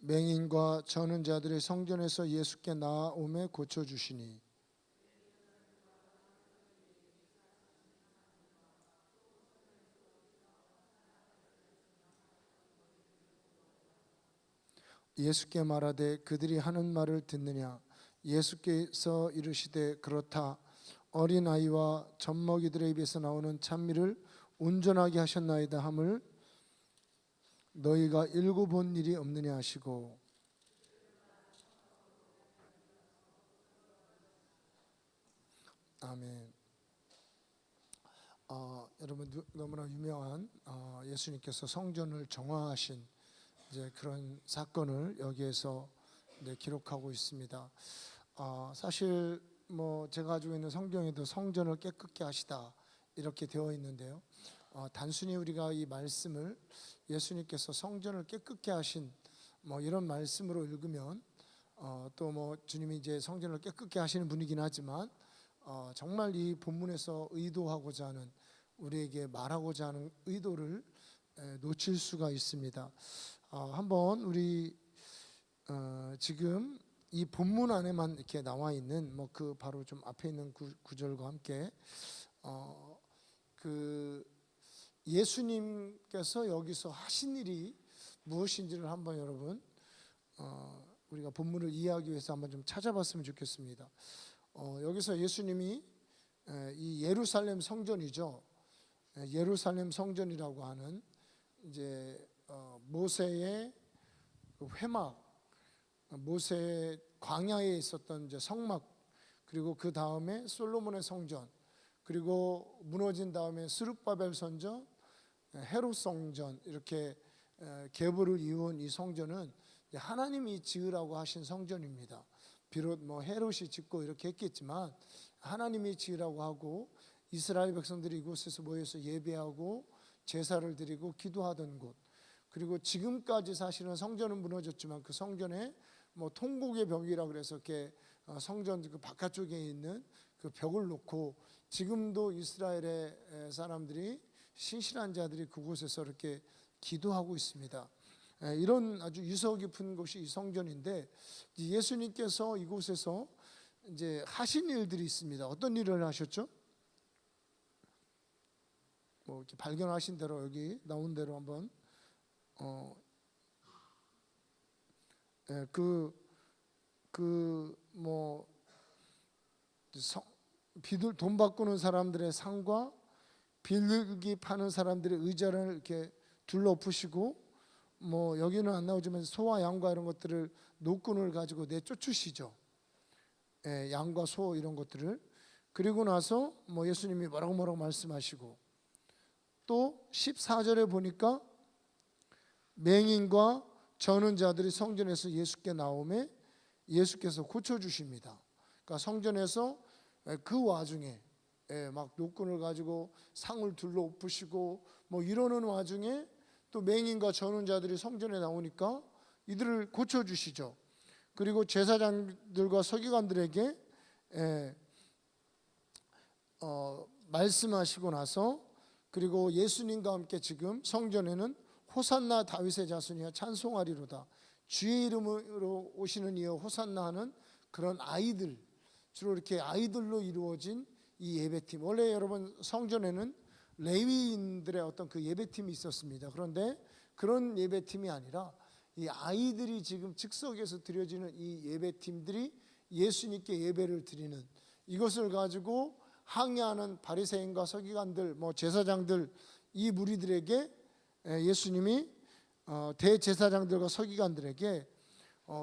맹인과 저는 자들이 성전에서 예수께 나아오매 고쳐주시니 예수께 말하되 그들이 하는 말을 듣느냐. 예수께서 이르시되 그렇다. 어린아이와 젖먹이들의 입에서 나오는 찬미를 온전하게 하셨나이다 함을 너희가 읽어본 일이 없느냐 하시고. 아멘. 여러분 너무나 유명한 예수님께서 성전을 정화하신 이제 그런 사건을 여기에서 기록하고 있습니다. 사실 뭐 제가 가지고 있는 성경에도 성전을 깨끗게 하시다 이렇게 되어 있는데요. 단순히 우리가 이 말씀을 예수님께서 성전을 깨끗게 하신 뭐 이런 말씀으로 읽으면 또 뭐 주님이 이제 성전을 깨끗게 하시는 분이긴 하지만 정말 이 본문에서 의도하고자 하는 우리에게 말하고자 하는 의도를 놓칠 수가 있습니다. 한번 우리 지금 이 본문 안에만 이렇게 나와 있는 뭐 그 바로 좀 앞에 있는 구절과 함께 그 예수님께서 여기서 하신 일이 무엇인지를 한번 여러분 우리가 본문을 이해하기 위해서 한번 좀 찾아봤으면 좋겠습니다. 여기서 예수님이 이 예루살렘 성전이죠. 예루살렘 성전이라고 하는 이제 모세의 그 회막, 모세의 광야에 있었던 이제 성막, 그리고 그 다음에 솔로몬의 성전, 그리고 무너진 다음에 스룹바벨 성전, 헤롯 성전 이렇게 계보를 이룬 이 성전은 하나님이 지으라고 하신 성전입니다. 비록 뭐 헤롯이 짓고 이렇게 했겠지만 하나님이 지으라고 하고 이스라엘 백성들이 이곳에서 모여서 예배하고 제사를 드리고 기도하던 곳, 그리고 지금까지 사실은 성전은 무너졌지만 그 성전에 뭐 통곡의 벽이라 그래서 이렇게 성전 그 바깥쪽에 있는 그 벽을 놓고 지금도 이스라엘의 사람들이 신실한 자들이 그곳에서 이렇게 기도하고 있습니다. 이런 아주 유서 깊은 곳이 이 성전인데 예수님께서 이곳에서 이제 하신 일들이 있습니다. 어떤 일을 하셨죠? 뭐 이렇게 발견하신 대로 여기 나온 대로 한번 뭐 비둘 돈 바꾸는 사람들의 상과 비둘기 파는 사람들의 의자를 이렇게 둘러엎으시고 뭐 여기는 안 나오지만 소와 양과 이런 것들을 노끈을 가지고 내쫓으시죠. 양과 소 이런 것들을. 그리고 나서 뭐 예수님이 뭐라고 말씀하시고 또 14절에 보니까 맹인과 저는 자들이 성전에서 예수께 나오매 예수께서 고쳐주십니다. 그러니까 성전에서 그 와중에 막 노끈을 가지고 상을 둘러엎으시고 뭐 이러는 와중에 또 맹인과 저는 자들이 성전에 나오니까 이들을 고쳐주시죠. 그리고 제사장들과 서기관들에게 말씀하시고 나서 그리고 예수님과 함께 지금 성전에는 호산나 다윗의 자손이여 찬송하리로다, 주의 이름으로 오시는 이여 호산나 하는 그런 아이들, 주로 이렇게 아이들로 이루어진 이 예배팀. 원래 여러분 성전에는 레위인들의 어떤 그 예배팀이 있었습니다. 그런데 그런 예배팀이 아니라 이 아이들이 지금 즉석에서 드려지는 이 예배팀들이 예수님께 예배를 드리는, 이것을 가지고 항의하는 바리새인과 서기관들, 뭐 제사장들, 이 무리들에게 예수님이 대제사장들과 서기관들에게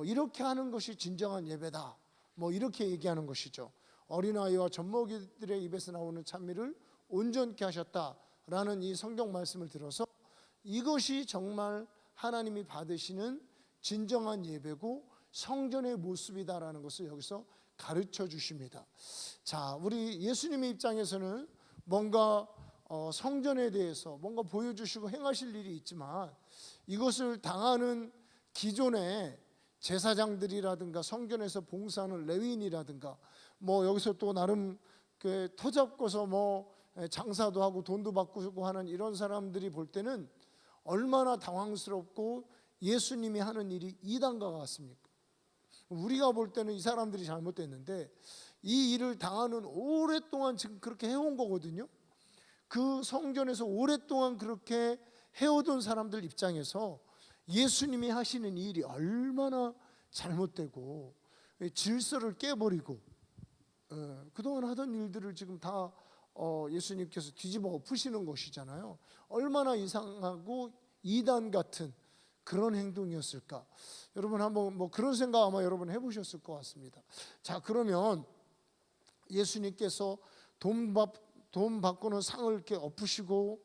이렇게 하는 것이 진정한 예배다, 뭐 이렇게 얘기하는 것이죠. 어린아이와 젖먹이들의 입에서 나오는 찬미를 온전케 하셨다라는 이 성경 말씀을 들어서 이것이 정말 하나님이 받으시는 진정한 예배고 성전의 모습이다라는 것을 여기서 가르쳐 주십니다. 자, 우리 예수님의 입장에서는 뭔가 성전에 대해서 뭔가 보여주시고 행하실 일이 있지만 이것을 당하는 기존의 제사장들이라든가 성전에서 봉사하는 레위인이라든가 뭐 여기서 또 나름 그 터잡고서 뭐 장사도 하고 돈도 바꾸고 하는 이런 사람들이 볼 때는 얼마나 당황스럽고 예수님이 하는 일이 이단과 같습니까? 우리가 볼 때는 이 사람들이 잘못됐는데 이 일을 당하는 오랫동안 지금 그렇게 해온 거거든요. 그 성전에서 오랫동안 그렇게 해오던 사람들 입장에서 예수님이 하시는 일이 얼마나 잘못되고 질서를 깨버리고 그동안 하던 일들을 지금 다 예수님께서 뒤집어 엎으시는 것이잖아요. 얼마나 이상하고 이단 같은 그런 행동이었을까? 여러분 한번 뭐 그런 생각 아마 여러분 해보셨을 것 같습니다. 자, 그러면 예수님께서 돈 받고는 상을 이렇게 엎으시고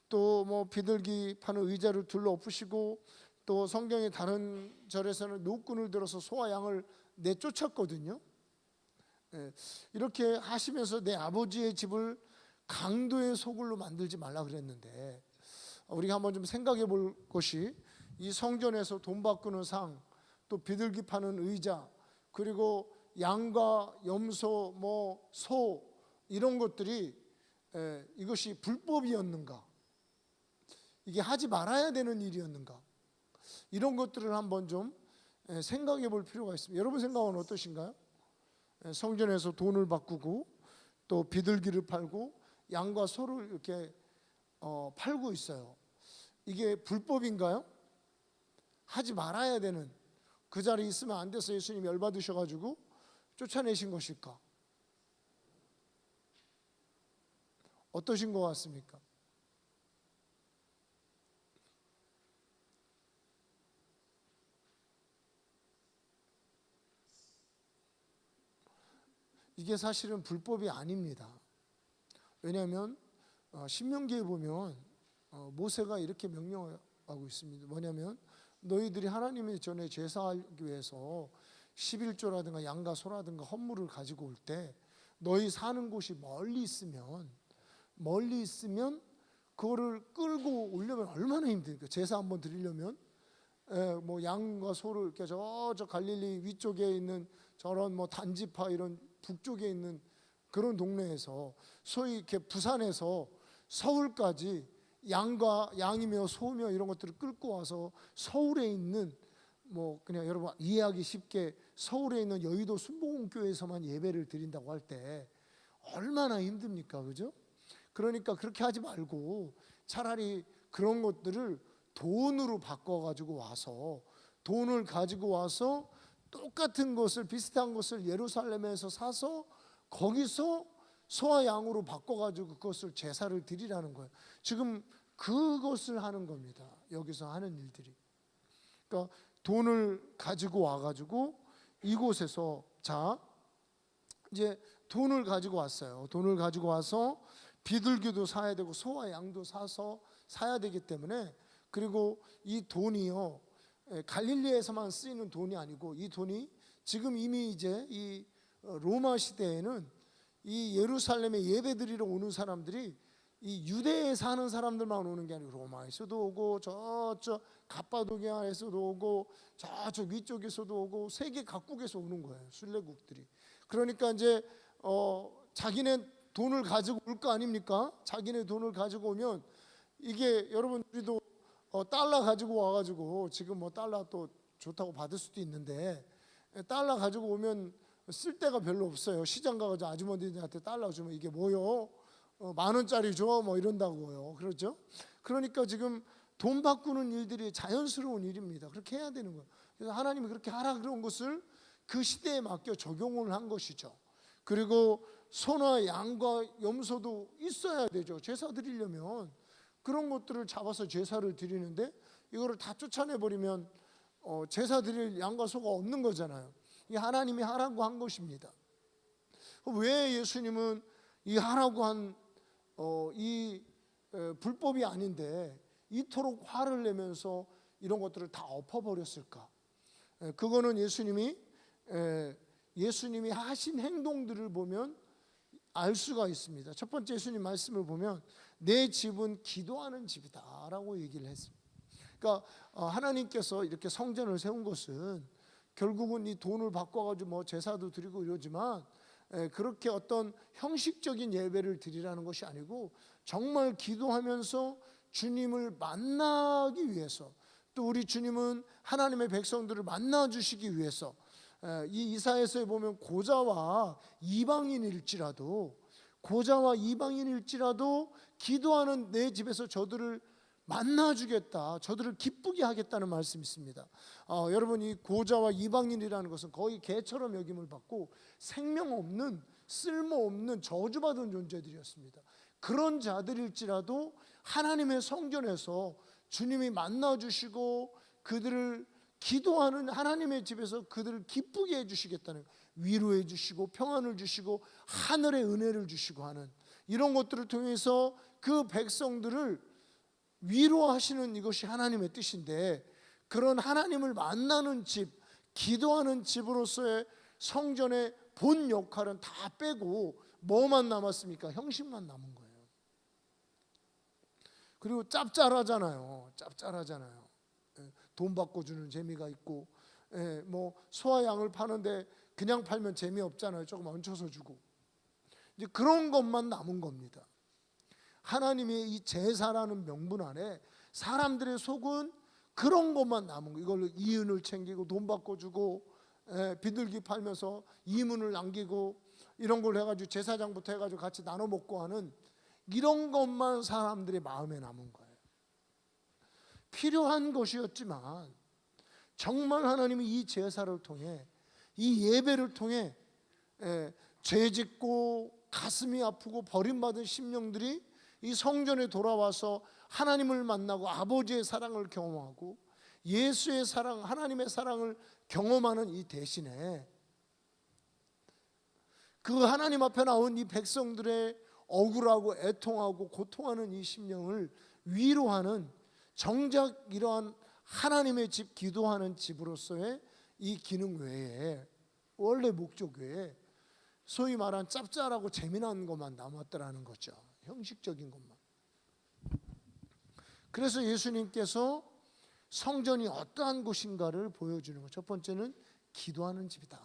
또 뭐 비둘기 파는 의자를 둘러 엎으시고 또 성경의 다른 절에서는 노끈을 들어서 소와 양을 내쫓았거든요. 이렇게 하시면서 내 아버지의 집을 강도의 소굴로 만들지 말라 그랬는데 우리가 한번 좀 생각해 볼 것이 이 성전에서 돈 바꾸는 상, 또 비둘기 파는 의자, 그리고 양과 염소, 뭐 소 이런 것들이 이것이 불법이었는가? 이게 하지 말아야 되는 일이었는가? 이런 것들을 한번 좀 생각해 볼 필요가 있습니다. 여러분 생각은 어떠신가요? 성전에서 돈을 바꾸고 또 비둘기를 팔고 양과 소를 이렇게 팔고 있어요. 이게 불법인가요? 하지 말아야 되는, 그 자리에 있으면 안 돼서 예수님이 열받으셔가지고 쫓아내신 것일까? 어떠신 것 같습니까? 이게 사실은 불법이 아닙니다. 왜냐하면 신명기에 보면 모세가 이렇게 명령하고 있습니다. 뭐냐면 너희들이 하나님의 전에 제사하기 위해서 11조라든가 양과 소라든가 헌물을 가지고 올 때 너희 사는 곳이 멀리 있으면 그거를 끌고 오려면 얼마나 힘듭니까? 제사 한번 드리려면 뭐 양과 소를 이렇게 저 갈릴리 위쪽에 있는 저런 뭐 단지파 이런 북쪽에 있는 그런 동네에서 소위 이렇게 부산에서 서울까지 양이며 소며 이런 것들을 끌고 와서 서울에 있는 뭐 그냥 여러분 이해하기 쉽게 서울에 있는 여의도 순복음교회에서만 예배를 드린다고 할 때 얼마나 힘듭니까? 그죠? 그러니까 그렇게 하지 말고 차라리 그런 것들을 돈으로 바꿔가지고 와서 돈을 가지고 와서 똑같은 것을 비슷한 것을 예루살렘에서 사서 거기서 소와 양으로 바꿔가지고 그것을 제사를 드리라는 거예요. 지금 그것을 하는 겁니다. 여기서 하는 일들이. 그러니까 돈을 가지고 와가지고 이곳에서 자 이제 돈을 가지고 왔어요. 돈을 가지고 와서 비둘기도 사야 되고 소와 양도 사야 되기 때문에, 그리고 이 돈이요 갈릴리에서만 쓰이는 돈이 아니고 이 돈이 지금 이미 이제 이 로마 시대에는 이 예루살렘에 예배드리러 오는 사람들이 이 유대에 사는 사람들만 오는 게 아니고 로마에서도 오고 저쪽 갑바도기아에서도 오고 저쪽 위쪽에서도 오고 세계 각국에서 오는 거예요. 순례국들이. 그러니까 이제 자기네 돈을 가지고 올 거 아닙니까? 자기네 돈을 가지고 오면 이게 여러분 우리도 달러 가지고 와가지고 지금 뭐 달러 또 좋다고 받을 수도 있는데 달러 가지고 오면 쓸 데가 별로 없어요. 시장 가가지고 아주머니들한테 달러 주면 이게 뭐요? 10,000원짜리 줘? 뭐 이런다고요. 그렇죠? 그러니까 지금 돈 바꾸는 일들이 자연스러운 일입니다. 그렇게 해야 되는 거예요. 그래서 하나님이 그렇게 하라 그런 것을 그 시대에 맡겨 적용을 한 것이죠. 그리고 소나 양과 염소도 있어야 되죠. 제사 드리려면 그런 것들을 잡아서 제사를 드리는데 이거를 다 쫓아내버리면 제사 드릴 양과 소가 없는 거잖아요. 이 하나님이 하라고 한 것입니다. 왜 예수님은 이 하라고 한 이 불법이 아닌데 이토록 화를 내면서 이런 것들을 다 엎어버렸을까? 그거는 예수님이 하신 행동들을 보면 알 수가 있습니다. 첫 번째 예수님 말씀을 보면 내 집은 기도하는 집이다 라고 얘기를 했습니다. 그러니까 하나님께서 이렇게 성전을 세운 것은 결국은 이 돈을 바꿔가지고 뭐 제사도 드리고 이러지만 그렇게 어떤 형식적인 예배를 드리라는 것이 아니고 정말 기도하면서 주님을 만나기 위해서, 또 우리 주님은 하나님의 백성들을 만나 주시기 위해서 이 이사야서에 보면 고자와 이방인일지라도 기도하는 내 집에서 저들을 만나주겠다, 저들을 기쁘게 하겠다는 말씀이 있습니다. 여러분, 이 고자와 이방인이라는 것은 거의 개처럼 여김을 받고 생명 없는, 쓸모없는, 저주받은 존재들이었습니다. 그런 자들일지라도 하나님의 성전에서 주님이 만나주시고 그들을 기도하는 하나님의 집에서 그들을 기쁘게 해주시겠다는, 위로해 주시고 평안을 주시고 하늘의 은혜를 주시고 하는 이런 것들을 통해서 그 백성들을 위로하시는 이것이 하나님의 뜻인데, 그런 하나님을 만나는 집, 기도하는 집으로서의 성전의 본 역할은 다 빼고 뭐만 남았습니까? 형식만 남은 거예요. 그리고 짭짤하잖아요. 돈 받고 주는 재미가 있고, 뭐 소와 양을 파는데 그냥 팔면 재미없잖아요. 조금 얹혀서 주고. 이제 그런 것만 남은 겁니다. 하나님의 이 제사라는 명분 안에 사람들의 속은 그런 것만 남은 거예요. 이걸로 이윤을 챙기고 돈 받고 주고, 비둘기 팔면서 이문을 남기고 이런 걸 해가지고 제사장부터 해가지고 같이 나눠 먹고 하는 이런 것만 사람들의 마음에 남은 거예요. 필요한 것이었지만 정말 하나님이 이 제사를 통해, 이 예배를 통해 죄짓고 가슴이 아프고 버림받은 심령들이 이 성전에 돌아와서 하나님을 만나고 아버지의 사랑을 경험하고 예수의 사랑, 하나님의 사랑을 경험하는 이 대신에 그 하나님 앞에 나온 이 백성들의 억울하고 애통하고 고통하는 이 심령을 위로하는, 정작 이러한 하나님의 집, 기도하는 집으로서의 이 기능 외에, 원래 목적 외에 소위 말한 짭짤하고 재미난 것만 남았더라는 거죠. 형식적인 것만. 그래서 예수님께서 성전이 어떠한 곳인가를 보여주는 것. 첫 번째는 기도하는 집이다.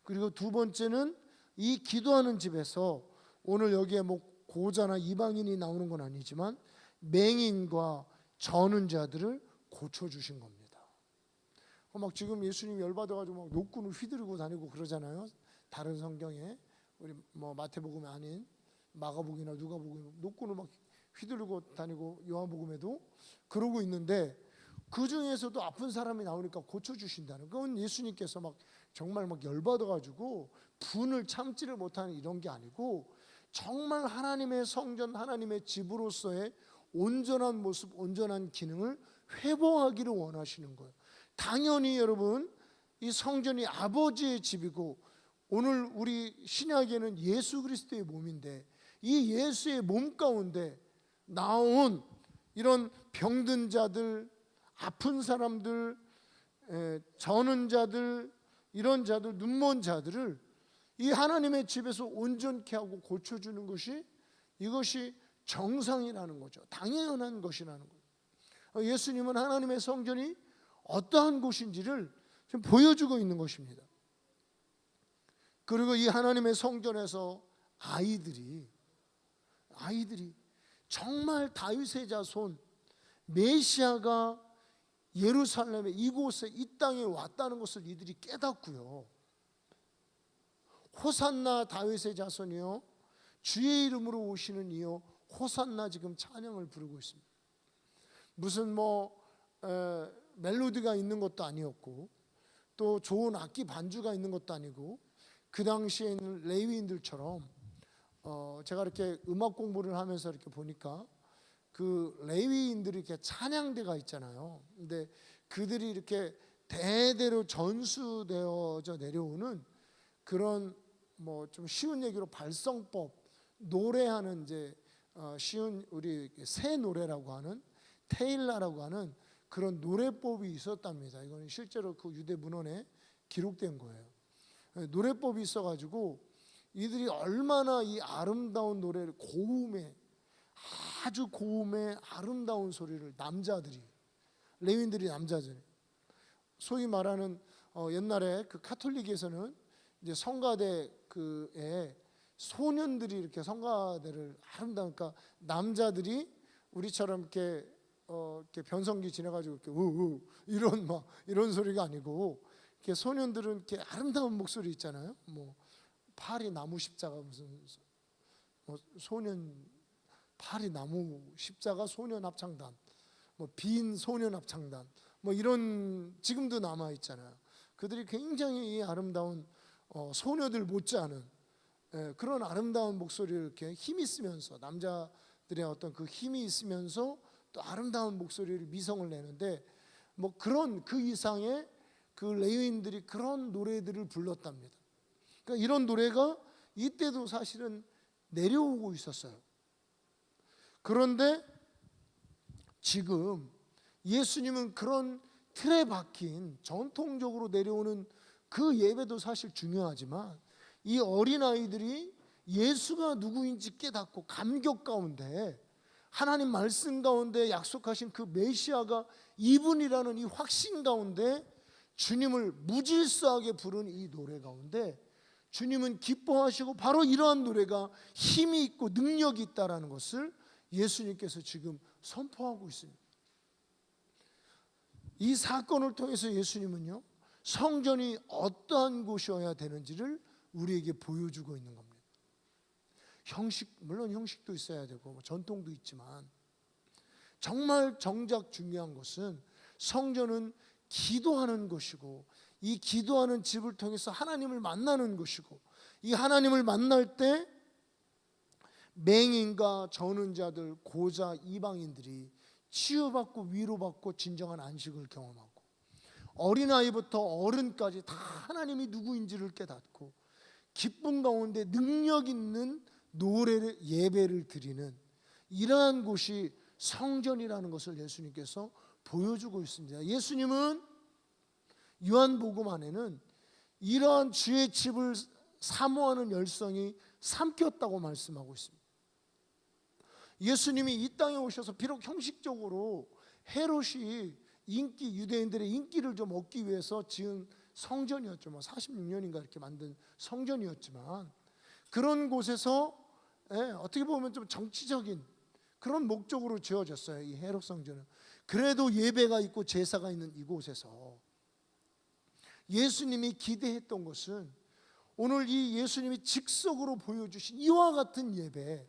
그리고 두 번째는 이 기도하는 집에서, 오늘 여기에 뭐 고자나 이방인이 나오는 건 아니지만 맹인과 저는 자들을 고쳐주신 겁니다. 막 지금 예수님 열받아가지고 막 노끈을 휘두르고 다니고 그러잖아요. 다른 성경에, 우리 뭐 마태복음이 아닌 마가복음이나 누가복음 노끈을 막 휘두르고 다니고 요한복음에도 그러고 있는데, 그 중에서도 아픈 사람이 나오니까 고쳐주신다는 건 예수님께서 막 정말 막 열받아가지고 분을 참지를 못하는 이런 게 아니고, 정말 하나님의 성전, 하나님의 집으로서의 온전한 모습, 온전한 기능을 회복하기를 원하시는 거예요. 당연히 여러분, 이 성전이 아버지의 집이고 오늘 우리 신약에는 예수 그리스도의 몸인데, 이 예수의 몸 가운데 나온 이런 병든 자들, 아픈 사람들, 저는 자들, 이런 자들, 눈먼 자들을 이 하나님의 집에서 온전케 하고 고쳐주는 것이, 이것이 정상이라는 거죠. 당연한 것이라는 거예요. 예수님은 하나님의 성전이 어떠한 곳인지를 지금 보여주고 있는 것입니다. 그리고 이 하나님의 성전에서 아이들이 정말 다윗의 자손 메시아가 예루살렘에, 이곳에, 이 땅에 왔다는 것을 이들이 깨닫고요, 호산나 다윗의 자손이요 주의 이름으로 오시는 이요 호산나 지금 찬양을 부르고 있습니다. 무슨 멜로디가 있는 것도 아니었고, 또 좋은 악기 반주가 있는 것도 아니고, 그 당시에 있는 레위인들처럼 제가 이렇게 음악 공부를 하면서 이렇게 보니까 그 레위인들이 이렇게 찬양대가 있잖아요. 근데 그들이 이렇게 대대로 전수되어져 내려오는 그런, 뭐 좀 쉬운 얘기로 발성법, 노래하는 이제 쉬운 우리 새 노래라고 하는, 테일라라고 하는 그런 노래법이 있었답니다. 이거는 실제로 그 유대 문헌에 기록된 거예요. 노래법이 있어가지고 이들이 얼마나 이 아름다운 노래를, 고음의, 아주 고음의 아름다운 소리를, 남자들이, 레위인들이, 남자들, 소위 말하는 옛날에 그 카톨릭에서는 이제 성가대 그에 소년들이 이렇게 성가대를 아름다우니까, 남자들이 우리처럼 이렇게 이렇게 변성기 지나가지고 이렇게 우우 이런 소리가 아니고, 이렇게 소년들은 이렇게 아름다운 목소리 있잖아요. 뭐 파리 나무 십자가, 무슨 소년 파리 나무 십자가 소년 합창단, 뭐 빈 소년 합창단, 뭐 이런 지금도 남아 있잖아요. 그들이 굉장히 이 아름다운 소녀들 못지않은 그런 아름다운 목소리를 이렇게 힘이 있으면서, 남자들의 어떤 그 힘이 있으면서 또 아름다운 목소리를 미성을 내는데, 뭐 그런 그 이상의 그 레위인들이 그런 노래들을 불렀답니다. 그러니까 이런 노래가 이때도 사실은 내려오고 있었어요. 그런데 지금 예수님은 그런 틀에 박힌 전통적으로 내려오는 그 예배도 사실 중요하지만, 이 어린아이들이 예수가 누구인지 깨닫고 감격 가운데, 하나님 말씀 가운데 약속하신 그 메시아가 이분이라는 이 확신 가운데 주님을 무질서하게 부른 이 노래 가운데 주님은 기뻐하시고, 바로 이러한 노래가 힘이 있고 능력이 있다라는 것을 예수님께서 지금 선포하고 있습니다. 이 사건을 통해서 예수님은요, 성전이 어떠한 곳이어야 되는지를 우리에게 보여주고 있는 겁니다. 물론 형식도 있어야 되고 전통도 있지만, 정말 정작 중요한 것은 성전은 기도하는 것이고, 이 기도하는 집을 통해서 하나님을 만나는 것이고, 이 하나님을 만날 때 맹인과 저는 자들, 고자, 이방인들이 치유받고 위로받고 진정한 안식을 경험하고, 어린아이부터 어른까지 다 하나님이 누구인지를 깨닫고 기쁨 가운데 능력 있는 노래를, 예배를 드리는 이러한 곳이 성전이라는 것을 예수님께서 보여주고 있습니다. 예수님은 요한복음 안에는 이러한 주의 집을 사모하는 열성이 삼켰다고 말씀하고 있습니다. 예수님이 이 땅에 오셔서 비록 형식적으로 헤롯이 유대인들의 인기를 좀 얻기 위해서 지은 성전이었죠. 46년인가 이렇게 만든 성전이었지만, 그런 곳에서 어떻게 보면 좀 정치적인 그런 목적으로 지어졌어요, 이 헤롯 성전은. 그래도 예배가 있고 제사가 있는 이곳에서 예수님이 기대했던 것은, 오늘 이 예수님이 즉석으로 보여주신 이와 같은 예배,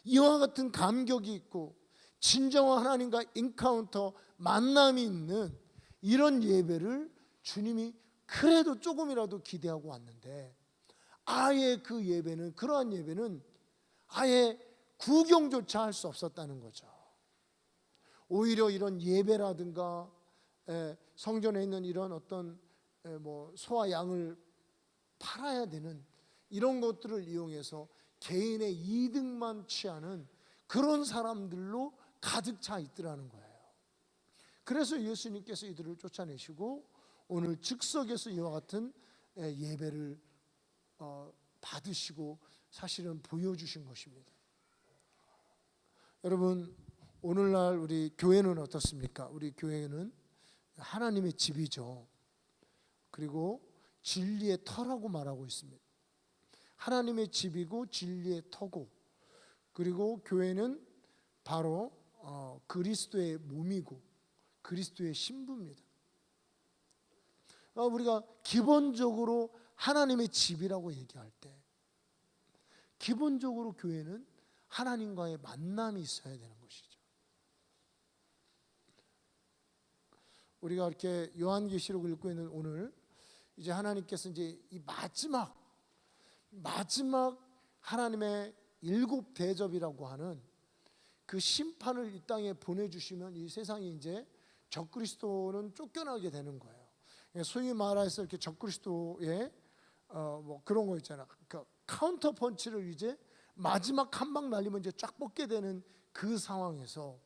이와 같은 감격이 있고 진정한 하나님과 인카운터, 만남이 있는 이런 예배를 주님이 그래도 조금이라도 기대하고 왔는데, 아예 그 예배는, 그러한 예배는 아예 구경조차 할 수 없었다는 거죠. 오히려 이런 예배라든가 성전에 있는 이런 어떤 소와 양을 팔아야 되는 이런 것들을 이용해서 개인의 이득만 취하는 그런 사람들로 가득 차 있더라는 거예요. 그래서 예수님께서 이들을 쫓아내시고 오늘 즉석에서 이와 같은 예배를 받으시고 사실은 보여주신 것입니다. 여러분, 오늘날 우리 교회는 어떻습니까? 우리 교회는 하나님의 집이죠. 그리고 진리의 터라고 말하고 있습니다. 하나님의 집이고 진리의 터고, 그리고 교회는 바로 그리스도의 몸이고 그리스도의 신부입니다. 우리가 기본적으로 하나님의 집이라고 얘기할 때, 기본적으로 교회는 하나님과의 만남이 있어야 되는 것이죠. 우리가 이렇게 요한계시록을 읽고 있는 오늘, 이제 하나님께서 이제 이 마지막 하나님의 일곱 대접이라고 하는 그 심판을 이 땅에 보내주시면 이 세상이 이제 적그리스도는 쫓겨나게 되는 거예요. 소위 말해서 이렇게 적그리스도의 그런 거 있잖아. 그러니까 카운터 펀치를 이제 마지막 한 방 날리면 이제 쫙 뻗게 되는 그 상황에서,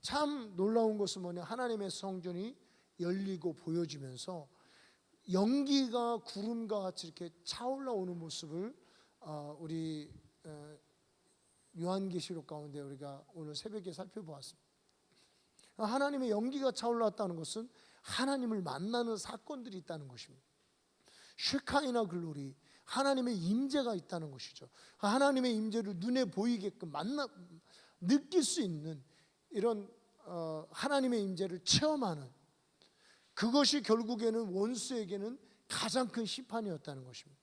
참 놀라운 것은 뭐냐, 하나님의 성전이 열리고 보여지면서 연기가 구름과 같이 이렇게 차올라오는 모습을 우리 요한계시록 가운데 우리가 오늘 새벽에 살펴보았습니다. 하나님의 연기가 차올랐다는 것은 하나님을 만나는 사건들이 있다는 것입니다. 쉐카이나 글로리, 하나님의 임재가 있다는 것이죠. 하나님의 임재를 눈에 보이게끔 느낄 수 있는 이런 하나님의 임재를 체험하는, 그것이 결국에는 원수에게는 가장 큰 심판이었다는 것입니다.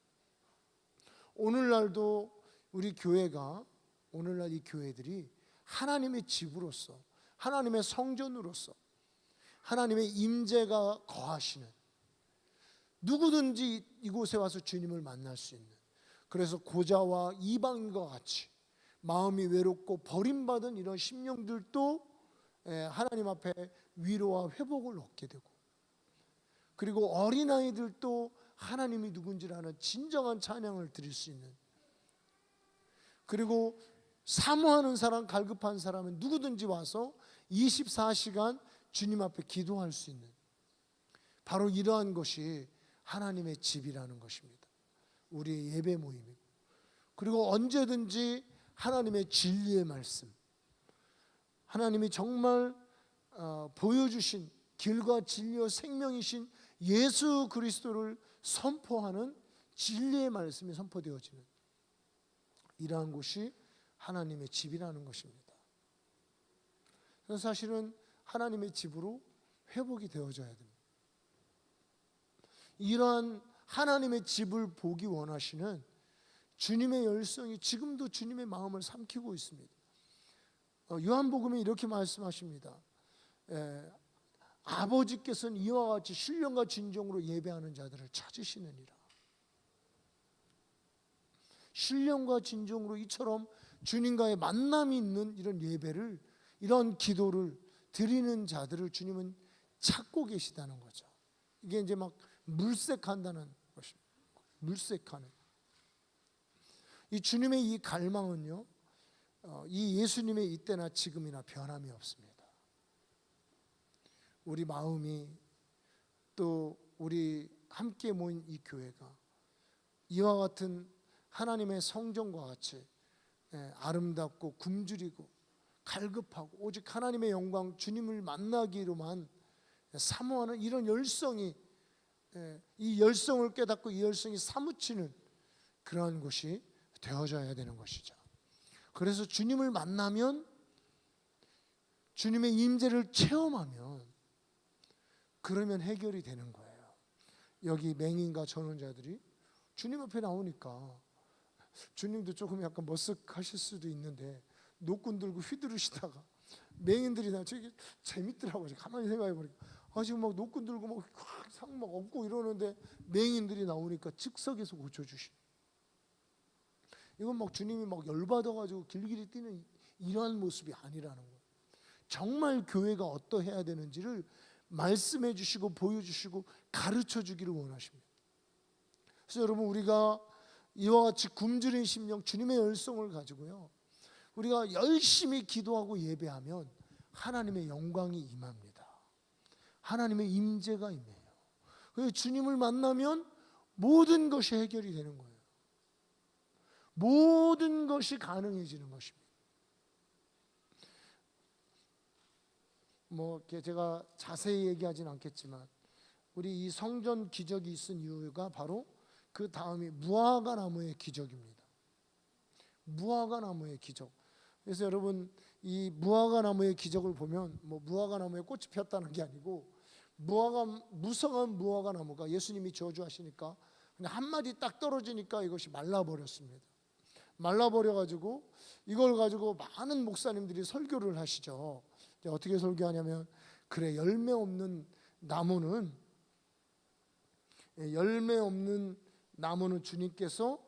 오늘날도 우리 교회가, 오늘날 이 교회들이 하나님의 집으로서, 하나님의 성전으로서 하나님의 임재가 거하시는, 누구든지 이곳에 와서 주님을 만날 수 있는, 그래서 고자와 이방인과 같이 마음이 외롭고 버림받은 이런 심령들도 하나님 앞에 위로와 회복을 얻게 되고, 그리고 어린아이들도 하나님이 누군지를 아는 진정한 찬양을 드릴 수 있는, 그리고 사모하는 사람, 갈급한 사람은 누구든지 와서 24시간 주님 앞에 기도할 수 있는, 바로 이러한 것이 하나님의 집이라는 것입니다. 우리의 예배 모임이고, 그리고 언제든지 하나님의 진리의 말씀, 하나님이 정말 보여주신 길과 진리와 생명이신 예수 그리스도를 선포하는 진리의 말씀이 선포되어지는, 이러한 곳이 하나님의 집이라는 것입니다. 그래서 사실은 하나님의 집으로 회복이 되어져야 됩니다. 이러한 하나님의 집을 보기 원하시는 주님의 열성이 지금도 주님의 마음을 삼키고 있습니다. 요한복음에 이렇게 말씀하십니다. 아버지께서는 이와 같이 신령과 진정으로 예배하는 자들을 찾으시느니라. 신령과 진정으로 이처럼 주님과의 만남이 있는 이런 예배를, 이런 기도를 드리는 자들을 주님은 찾고 계시다는 거죠. 이게 이제 막 물색한다는 것입니다. 물색하는 이 주님의 이 갈망은요, 이 예수님의 이때나 지금이나 변함이 없습니다. 우리 마음이, 또 우리 함께 모인 이 교회가 이와 같은 하나님의 성전과 같이 아름답고 굶주리고 갈급하고 오직 하나님의 영광, 주님을 만나기로만 사모하는 이런 열성이, 이 열성을 깨닫고 이 열성이 사무치는 그러한 곳이 되어져야 되는 것이죠. 그래서 주님을 만나면, 주님의 임재를 체험하면, 그러면 해결이 되는 거예요. 여기 맹인과 전원자들이 주님 앞에 나오니까 주님도 조금 약간 머쓱하실 수도 있는데 노끈 들고 휘두르시다가, 맹인들이 나 저기 재밌더라고요. 가만히 생각해 보니까 지금 막 노끈 들고 막 상 막 업고 이러는데 맹인들이 나오니까 즉석에서 고쳐주시. 이건 막 주님이 막 열받아가지고 길길이 뛰는 이러한 모습이 아니라는 거예요. 정말 교회가 어떠해야 되는지를 말씀해 주시고 보여주시고 가르쳐 주기를 원하십니다. 그래서 여러분, 우리가 이와 같이 굶주린 심령, 주님의 열성을 가지고요, 우리가 열심히 기도하고 예배하면 하나님의 영광이 임합니다. 하나님의 임재가 임해요. 그래서 주님을 만나면 모든 것이 해결이 되는 거예요. 모든 것이 가능해지는 것입니다. 뭐 제가 자세히 얘기하진 않겠지만, 우리 이 성전 기적이 있은 이유가 바로 그 다음이 무화과 나무의 기적입니다. 무화과 나무의 기적. 그래서 여러분, 이 무화과 나무의 기적을 보면 뭐 무화과 나무에 꽃이 폈다는 게 아니고, 무성한 무화과 나무가 예수님이 저주하시니까 그냥 한마디 딱 떨어지니까 이것이 말라버렸습니다. 말라버려가지고 이걸 가지고 많은 목사님들이 설교를 하시죠. 어떻게 설교하냐면, 그래, 열매 없는 나무는 주님께서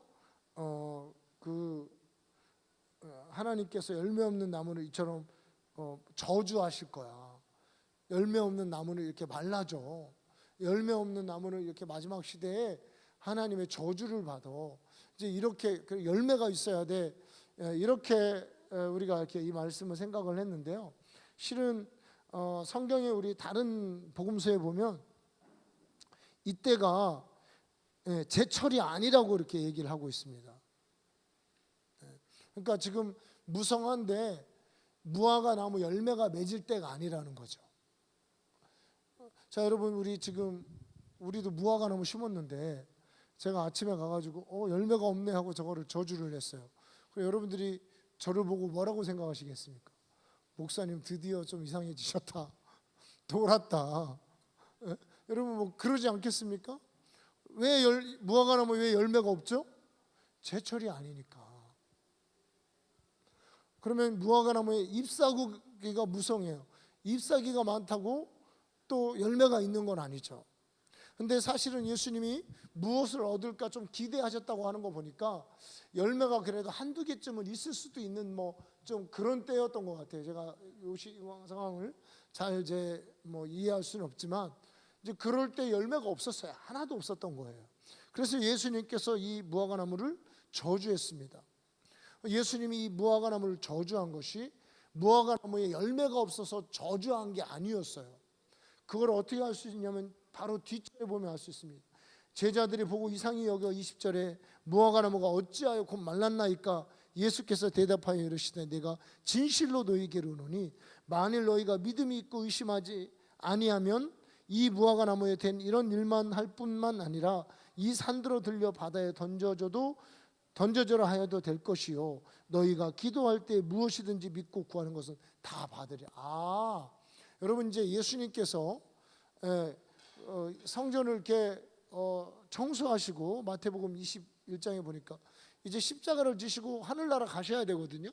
하나님께서 열매 없는 나무를 이처럼 저주하실 거야. 열매 없는 나무는 이렇게 말라져. 열매 없는 나무는 이렇게 마지막 시대에 하나님의 저주를 받아. 이제 이렇게 열매가 있어야 돼. 이렇게 우리가 이렇게 이 말씀을 생각을 했는데요. 실은 성경에 우리 다른 복음서에 보면 이때가 제철이 아니라고 이렇게 얘기를 하고 있습니다. 그러니까 지금 무성한데 무화과 나무 열매가 맺을 때가 아니라는 거죠. 자, 여러분, 우리도 무화과 나무 심었는데 제가 아침에 가가지고 열매가 없네 하고 저거를 저주를 했어요. 그럼 여러분들이 저를 보고 뭐라고 생각하시겠습니까? 목사님 드디어 좀 이상해지셨다. 돌았다. 예? 여러분 뭐 그러지 않겠습니까? 왜 무화과나무 왜 열매가 없죠? 제철이 아니니까. 그러면 무화과나무에 잎사귀가 무성해요. 잎사귀가 많다고 또 열매가 있는 건 아니죠. 근데 사실은 예수님이 무엇을 얻을까 좀 기대하셨다고 하는 거 보니까 열매가 그래도 한두 개쯤은 있을 수도 있는 뭐 좀 그런 때였던 것 같아요. 제가 이 상황을 잘 이해할 수는 없지만 이제 그럴 때 열매가 없었어요. 하나도 없었던 거예요. 그래서 예수님께서 이 무화과나무를 저주했습니다. 예수님이 이 무화과나무를 저주한 것이 무화과나무에 열매가 없어서 저주한 게 아니었어요. 그걸 어떻게 할 수 있냐면 바로 뒷절에 보면 알 수 있습니다. 제자들이 보고 이상히 여겨 20절에 무화과나무가 어찌하여 곧 말랐나이까 예수께서 대답하여 이르시되 내가 진실로 너희에게 이르노니 만일 너희가 믿음이 있고 의심하지 아니하면 이 무화과나무에 된 이런 일만 할 뿐만 아니라 이 산들어 들려 바다에 던져져라 하여도 될 것이요 너희가 기도할 때 무엇이든지 믿고 구하는 것은 다 받으리라. 여러분 이제 예수님께서 성전을 이렇게 청소하시고 마태복음 21장에 보니까 이제 십자가를 지시고 하늘나라 가셔야 되거든요.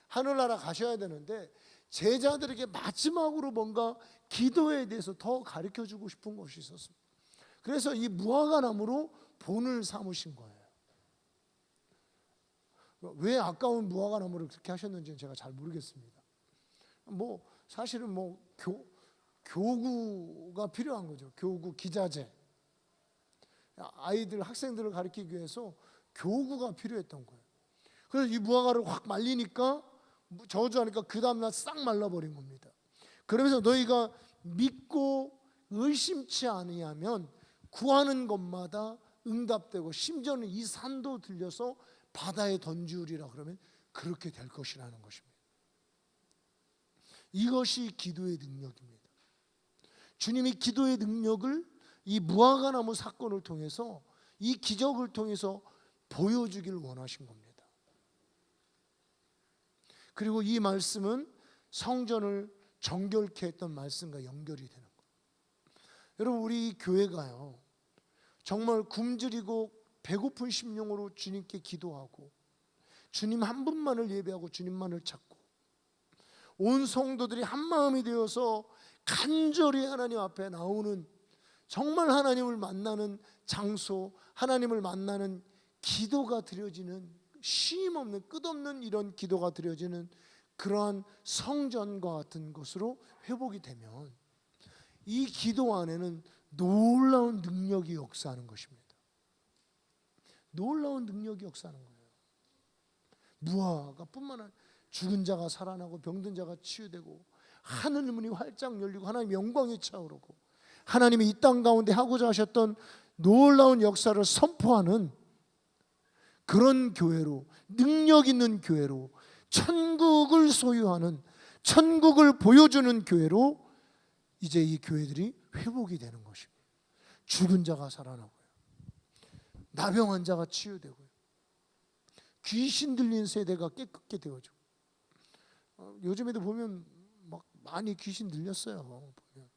하늘나라 가셔야 되는데 제자들에게 마지막으로 뭔가 기도에 대해서 더 가르쳐주고 싶은 것이 있었습니다. 그래서 이 무화과나무로 본을 삼으신 거예요. 왜 아까운 무화과나무를 그렇게 하셨는지는 제가 잘 모르겠습니다. 사실은 교구가 필요한 거죠. 교구, 기자재. 아이들, 학생들을 가르치기 위해서 교구가 필요했던 거예요. 그래서 이 무화과를 확 말리니까 저주하니까 그 다음날 싹 말라버린 겁니다. 그러면서 너희가 믿고 의심치 아니하면 구하는 것마다 응답되고 심지어는 이 산도 들려서 바다에 던지우리라 그러면 그렇게 될 것이라는 것입니다. 이것이 기도의 능력입니다. 주님이 기도의 능력을 이 무화과나무 사건을 통해서 이 기적을 통해서 보여주길 원하신 겁니다. 그리고 이 말씀은 성전을 정결케 했던 말씀과 연결이 되는 거예요. 여러분 우리 교회가요 정말 굶주리고 배고픈 심령으로 주님께 기도하고 주님 한 분만을 예배하고 주님만을 찾고 온 성도들이 한 마음이 되어서 간절히 하나님 앞에 나오는 정말 하나님을 만나는 장소, 하나님을 만나는 기도가 드려지는 쉼없는 끝없는 이런 기도가 드려지는 그러한 성전과 같은 것으로 회복이 되면 이 기도 안에는 놀라운 능력이 역사하는 것입니다. 놀라운 능력이 역사하는 거예요. 무화과뿐만 아니라 죽은 자가 살아나고 병든 자가 치유되고 하늘 문이 활짝 열리고 하나님의 영광이 차오르고 하나님이 이 땅 가운데 하고자 하셨던 놀라운 역사를 선포하는 그런 교회로, 능력 있는 교회로, 천국을 소유하는, 천국을 보여주는 교회로 이제 이 교회들이 회복이 되는 것입니다. 죽은 자가 살아나고요, 나병 환자가 치유되고요, 귀신 들린 세대가 깨끗게 되어지고, 요즘에도 보면 막 많이 귀신 들렸어요. 보면.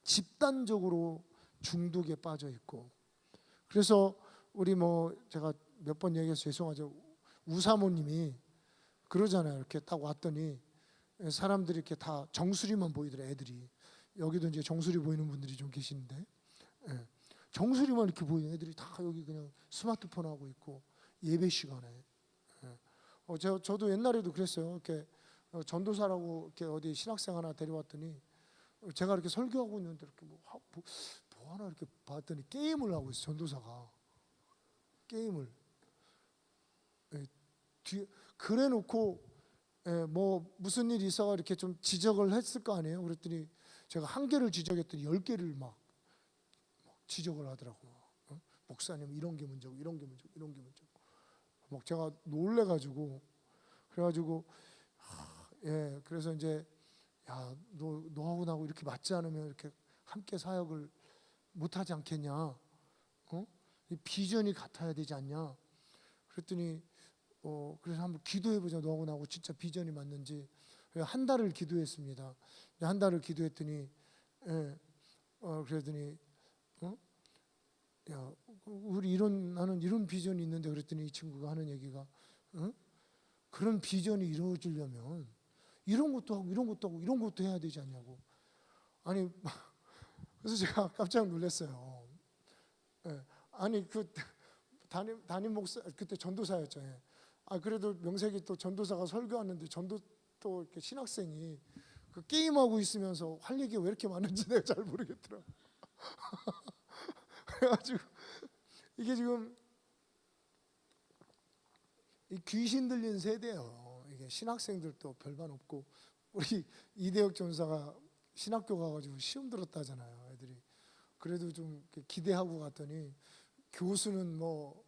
집단적으로 중독에 빠져 있고, 그래서 우리 제가 몇 번 얘기해서 죄송하죠. 우사모님이 그러잖아요. 이렇게 딱 왔더니 사람들이 이렇게 다 정수리만 보이더라. 애들이 여기도 이제 정수리 보이는 분들이 좀 계시는데, 정수리만 이렇게 보이는 애들이 다 여기 그냥 스마트폰 하고 있고 예배 시간에. 저도 옛날에도 그랬어요. 이렇게 전도사라고 이렇게 어디 신학생 하나 데려왔더니 제가 이렇게 설교하고 있는데 이렇게 뭐 하나 이렇게 봤더니 게임을 하고 있어. 전도사가 게임을 그래놓고 무슨 일이 있어가 이렇게 좀 지적을 했을 거 아니에요. 그랬더니 제가 한 개를 지적했더니 10개를 막 지적을 하더라고. 목사님 이런 게 문제고 이런 게 문제고 이런 게 문제고. 막 제가 놀래가지고 그래가지고 그래서 이제 야, 너하고 나하고 이렇게 맞지 않으면 이렇게 함께 사역을 못하지 않겠냐? 이 비전이 같아야 되지 않냐? 그랬더니 그래서 한번 기도해보자. 너하고 나하고 진짜 비전이 맞는지. 한 달을 기도했습니다. 한 달을 기도했더니 그러더니 야, 나는 이런 비전이 있는데, 그랬더니 이 친구가 하는 얘기가 그런 비전이 이루어지려면 이런 것도 하고 이런 것도 하고 이런 것도 해야 되지 않냐고. 아니 그래서 제가 깜짝 놀랐어요. 아니 그 담임 목사 그때 전도사였죠. 그래도 명색이 또 전도사가 설교하는데 전도 또 이렇게 신학생이 그 게임하고 있으면서 할 얘기가 왜 이렇게 많은지 내가 잘 모르겠더라. 그래가지고 이게 지금 이 귀신 들린 세대예요. 이게 신학생들도 별반 없고, 우리 이대혁 전사가 신학교 가가지고 시험 들었다잖아요, 애들이. 그래도 좀 기대하고 갔더니 교수는 뭐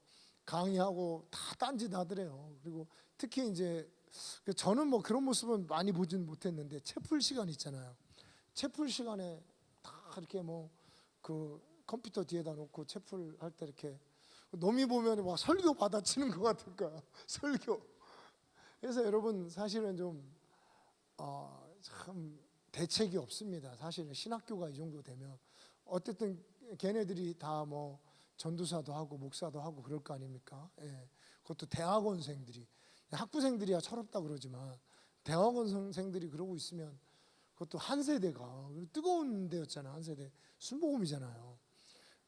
강의하고 다 딴짓 하더래요. 그리고 특히 이제 저는 뭐 그런 모습은 많이 보진 못했는데, 채플 시간 있잖아요. 채플 시간에 다 이렇게 뭐 그 컴퓨터 뒤에다 놓고 채플 할 때 이렇게 놈이 보면 막 설교 받아치는 것 같은 거야. 설교. 그래서 여러분 사실은 좀 참 대책이 없습니다. 사실은 신학교가 이 정도 되면 어쨌든 걔네들이 다 뭐 전도사도 하고 목사도 하고 그럴 거 아닙니까? 그것도 대학원생들이, 학부생들이야 철없다 그러지만 대학원생들이 그러고 있으면, 그것도 한 세대가 뜨거운 데였잖아. 한 세대 순복음이잖아요.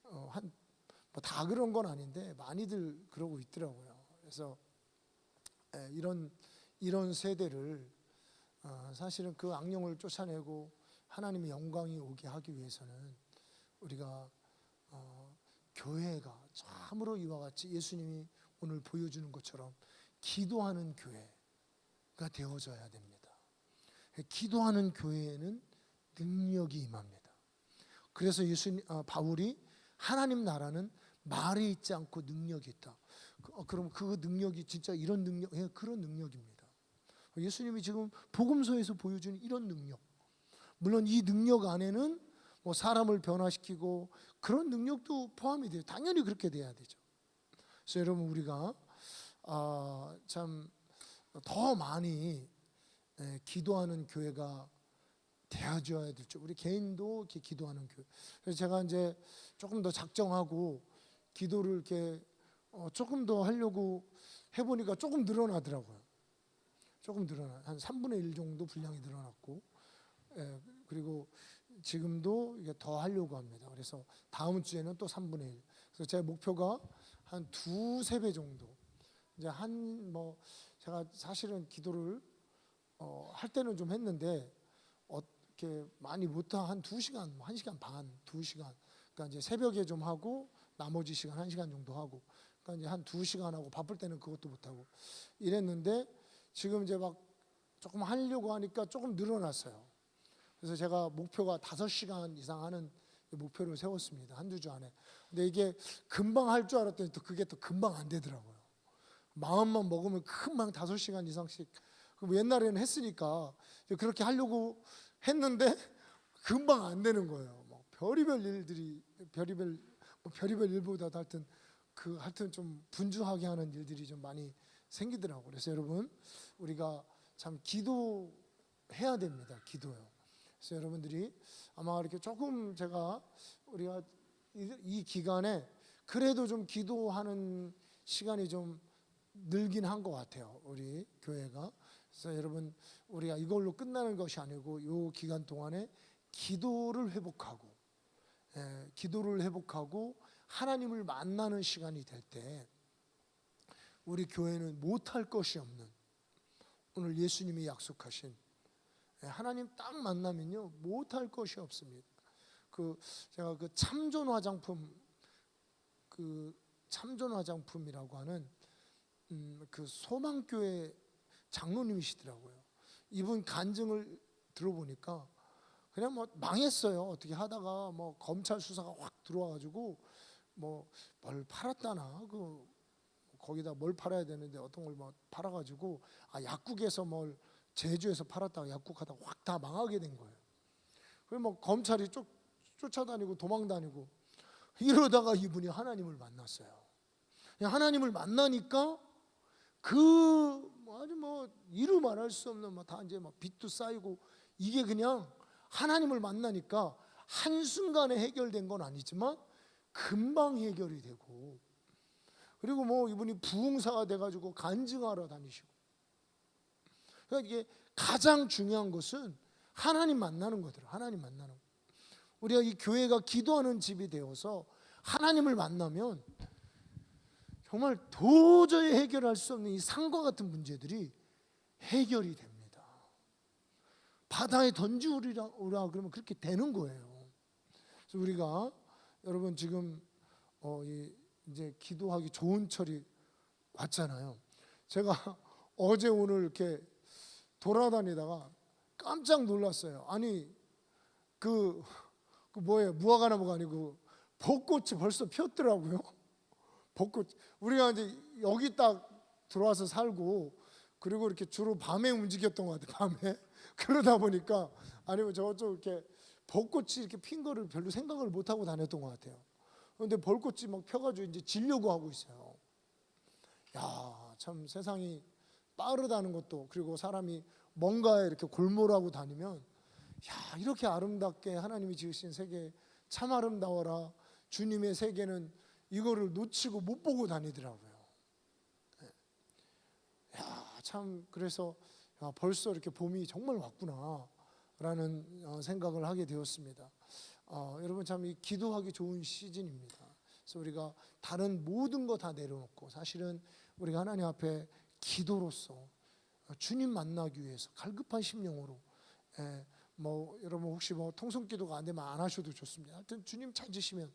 뭐 다 그런 건 아닌데 많이들 그러고 있더라고요. 그래서 이런 세대를 사실은 그 악령을 쫓아내고 하나님의 영광이 오게 하기 위해서는 우리가 교회가 참으로 이와 같이 예수님이 오늘 보여주는 것처럼 기도하는 교회가 되어져야 됩니다. 기도하는 교회에는 능력이 임합니다. 그래서 바울이 하나님 나라는 말에 있지 않고 능력이 있다. 그럼 그 능력이 진짜 이런 능력, 그런 능력입니다. 예수님이 지금 복음서에서 보여주는 이런 능력, 물론 이 능력 안에는 뭐 사람을 변화시키고 그런 능력도 포함이 돼요. 당연히 그렇게 돼야 되죠. 그래서 여러분 우리가 참 더 많이 기도하는 교회가 되어줘야 되죠. 우리 개인도 이렇게 기도하는 교회. 그래서 제가 이제 조금 더 작정하고 기도를 이렇게 조금 더 하려고 해보니까 조금 늘어나더라고요. 조금 한 3분의 1 정도 분량이 늘어났고, 그리고 지금도 이게 더 하려고 합니다. 그래서 다음 주에는 또 3분의 1. 그래서 제 목표가 한 2-3배 정도. 이제 제가 사실은 기도를 할 때는 좀 했는데 이렇게 많이 못하 한 2시간, 1시간 반, 2시간. 그러니까 이제 새벽에 좀 하고 나머지 시간 1시간 정도 하고. 그러니까 이제 한 2시간 하고 바쁠 때는 그것도 못 하고 이랬는데, 지금 이제 막 조금 하려고 하니까 조금 늘어났어요. 그래서 제가 목표가 5시간 이상 하는 목표를 세웠습니다. 한두 주 안에. 근데 이게 금방 할 줄 알았더니 또 그게 또 금방 안 되더라고요. 마음만 먹으면 금방 5시간 이상씩. 옛날에는 했으니까 그렇게 하려고 했는데 금방 안 되는 거예요. 막 별의별 일들이, 별의별 일보다도 하여튼 좀 분주하게 하는 일들이 좀 많이 생기더라고요. 그래서 여러분 우리가 참 기도해야 됩니다. 기도요. 그래서 여러분들이 아마 이렇게 조금 우리가 이 기간에 그래도 좀 기도하는 시간이 좀 늘긴 한 것 같아요. 우리 교회가. 그래서 여러분 우리가 이걸로 끝나는 것이 아니고 이 기간 동안에 기도를 회복하고 하나님을 만나는 시간이 될 때 우리 교회는 못할 것이 없는, 오늘 예수님이 약속하신 하나님 딱 만나면요 못할 것이 없습니다. 제가 참존 화장품이라고 하는 소망교회 장로님이시더라고요. 이분 간증을 들어보니까 그냥 뭐 망했어요. 어떻게 하다가 뭐 검찰 수사가 확 들어와가지고 뭐 뭘 팔았다나 거기다 뭘 팔아야 되는데 어떤 걸 막 팔아가지고 약국에서 뭘 제주에서 팔았다가 약국하다가 확 다 망하게 된 거예요. 그래서 뭐 검찰이 쫓아다니고 도망다니고 이러다가 이분이 하나님을 만났어요. 하나님을 만나니까 아주 이루 말할 수 없는 다 이제 빚도 쌓이고, 이게 그냥 하나님을 만나니까 한순간에 해결된 건 아니지만 금방 해결이 되고, 그리고 이분이 부흥사가 돼가지고 간증하러 다니시고. 그러니까 이게 가장 중요한 것은 하나님 만나는 거더라. 하나님 만나는 거. 우리가 이 교회가 기도하는 집이 되어서 하나님을 만나면 정말 도저히 해결할 수 없는 이 산과 같은 문제들이 해결이 됩니다. 바다에 던지우리라 그러면 그렇게 되는 거예요. 그래서 우리가 여러분 지금 이제 기도하기 좋은 철이 왔잖아요. 제가 어제 오늘 이렇게 돌아다니다가 깜짝 놀랐어요. 아니 뭐예요? 무화과나무가 아니고 벚꽃이 벌써 폈더라고요. 벚꽃. 우리가 이제 여기 딱 들어와서 살고, 그리고 이렇게 주로 밤에 움직였던 것 같아요. 밤에. 그러다 보니까 아니면 저쪽 이렇게 벚꽃이 이렇게 핀 거를 별로 생각을 못 하고 다녔던 것 같아요. 그런데 벚꽃이 막 펴가지고 이제 지려고 하고 있어요. 야, 참 세상이 빠르다는 것도, 그리고 사람이 뭔가에 이렇게 골몰하고 다니면, 야, 이렇게 아름답게 하나님이 지으신 세계 참 아름다워라. 주님의 세계는 이거를 놓치고 못 보고 다니더라고요. 야, 참 그래서 벌써 이렇게 봄이 정말 왔구나라는 생각을 하게 되었습니다. 여러분 참 이 기도하기 좋은 시즌입니다. 그래서 우리가 다른 모든 거 다 내려놓고 사실은 우리가 하나님 앞에 기도로서 주님 만나기 위해서 갈급한 심령으로, 여러분 혹시 통성기도가 안 되면 안 하셔도 좋습니다. 하여튼 주님 찾으시면,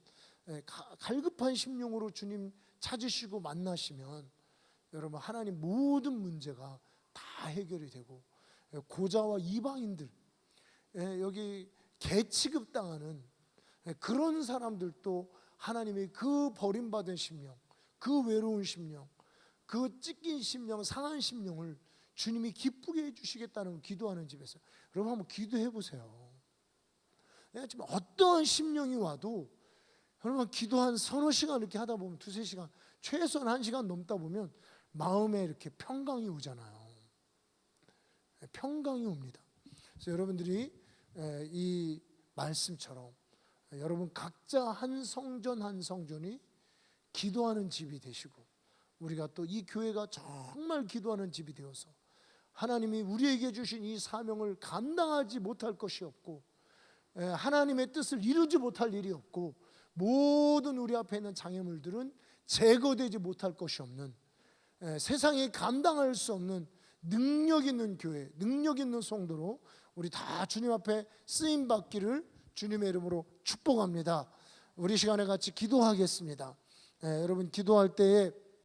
갈급한 심령으로 주님 찾으시고 만나시면 여러분 하나님 모든 문제가 다 해결이 되고, 고자와 이방인들, 여기 개 취급당하는 그런 사람들도 하나님의 그 버림받은 심령, 그 외로운 심령, 그 찢긴 심령, 상한 심령을 주님이 기쁘게 해주시겠다는 기도하는 집에서 여러분 한번 기도해 보세요. 지금 어떠한 심령이 와도 여러분 기도 한 서너 시간 이렇게 하다 보면, 두세 시간, 최소한 1시간 넘다 보면 마음에 이렇게 평강이 오잖아요. 평강이 옵니다. 그래서 여러분들이 이 말씀처럼 여러분 각자 한 성전 한 성전이 기도하는 집이 되시고, 우리가 또 이 교회가 정말 기도하는 집이 되어서 하나님이 우리에게 주신 이 사명을 감당하지 못할 것이 없고, 하나님의 뜻을 이루지 못할 일이 없고, 모든 우리 앞에 있는 장애물들은 제거되지 못할 것이 없는, 세상에 감당할 수 없는 능력 있는 교회, 능력 있는 성도로 우리 다 주님 앞에 쓰임 받기를 주님의 이름으로 축복합니다. 우리 시간에 같이 기도하겠습니다. 여러분 기도할 때에